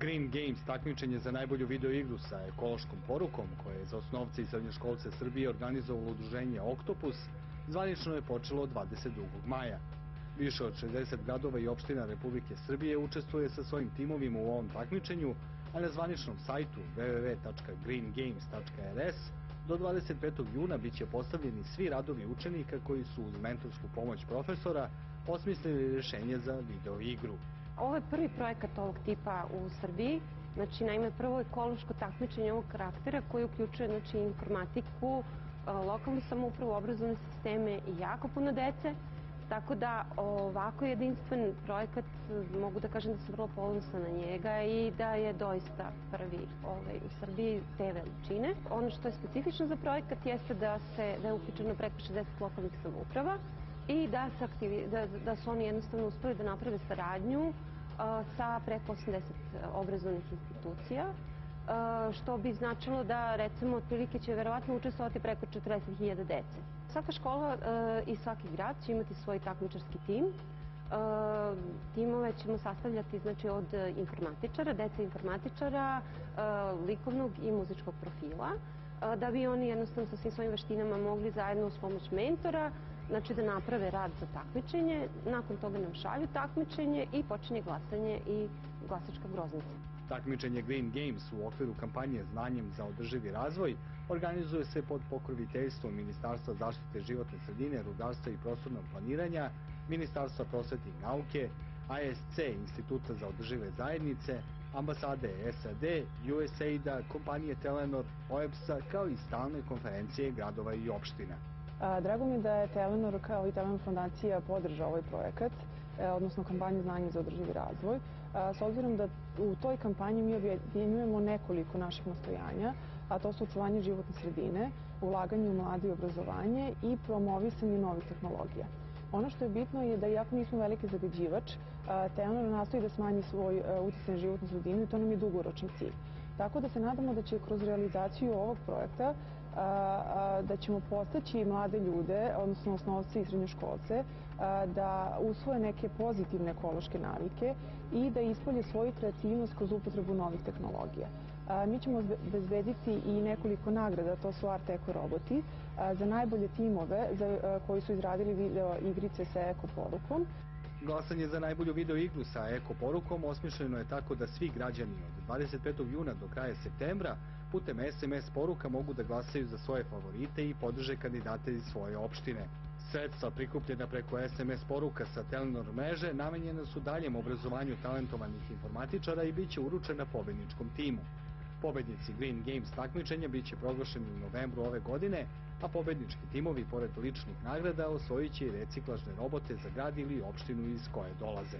Green Games takmičenje za najbolju video igru sa ekološkom porukom, koje je za osnovce i srednjoškolce Srbije organizovalo udruženje Oktopus, zvanično je počelo 22. maja. Više od 60 gradova i opština Republike Srbije učestvuje sa svojim timovima u ovom takmičenju, a na zvaničnom sajtu www.greengames.rs do 25. juna biće postavljeni svi radovi učenika koji su uz mentorsku pomoć profesora osmislili rješenje za video igru. Ovo je prvi projekat ovog tipa u Srbiji, naime prvo ekološko takmičenje ovog karaktera koji uključuje informatiku, lokalnu samoupravu, obrazovne sisteme i jako puno dece. Tako da ovako jedinstven projekat, mogu da kažem da sam vrlo ponosna na njega i da je doista prvi u Srbiji te veličine. Ono što je specifično za projekat jeste da je uključeno preko 60 lokalnih samouprava i da su oni jednostavno uspeli da naprave saradnju sa preko 80 obrazovnih institucija, što bi značilo da, recimo, otprilike će verovatno učestvovati preko 40.000 dece. Svaka škola i svaki grad će imati svoj takmičarski tim. Timove ćemo sastavljati od informatičara, dece informatičara, likovnog i muzičkog profila, da bi oni jednostavno sa svim svojim veštinama mogli zajedno uz pomoć mentora da naprave rad za takmičenje. Nakon toga nam šalju takmičenje i počinje glasanje i glasačka groznica. Takmičenje Green Games u okviru kampanje Znanjem za održivi razvoj organizuje se pod pokroviteljstvom Ministarstva zaštite životne sredine, rudarstva i prostornog planiranja, Ministarstva prosvete i nauke, ASC, Instituta za održive zajednice, ambasade SAD, USAID-a, kompanije Telenor, OEBS-a, kao i stalne konferencije gradova i opština. Drago mi je da je Telenor kao i Telenor fondacija podržao ovaj projekat, odnosno kampanju Znanje za održivi razvoj, s obzirom da u toj kampanji mi objedinjujemo nekoliko naših nastojanja, a to su očuvanje životne sredine, ulaganje u mlade i obrazovanje i promovisanje novih tehnologija. Ono što je bitno je da, iako nismo veliki zagađivač, Telenor nastoji da smanji svoj uticaj na životnu sredinu i to nam je dugoročni cilj. Tako da se nadamo da će kroz realizaciju ovog projekta da ćemo postaći mlade ljude, odnosno osnovce i srednjoškolce, da usvoje neke pozitivne ekološke navike i da ispolje svoju kreativnost kroz upotrebu novih tehnologija. Mi ćemo obezbediti i nekoliko nagrada, to su Art Eko roboti, za najbolje timove koji su izradili video igrice sa eko porukom. Glasanje za najbolju video igru sa eko porukom osmišljeno je tako da svi građani od 25. juna do kraja septembra putem SMS poruka mogu da glasaju za svoje favorite i podrže kandidate iz svoje opštine. Sredstva prikupljena preko SMS poruka sa Telenor mreže namenjena su daljem obrazovanju talentovanih informatičara i bit će uručena pobedničkom timu. Pobednici Green Games takmičenja biće proglašeni u novembru ove godine, a pobednički timovi, pored ličnih nagrada, osvojit će i reciklažne robote za grad ili opštinu iz koje dolaze.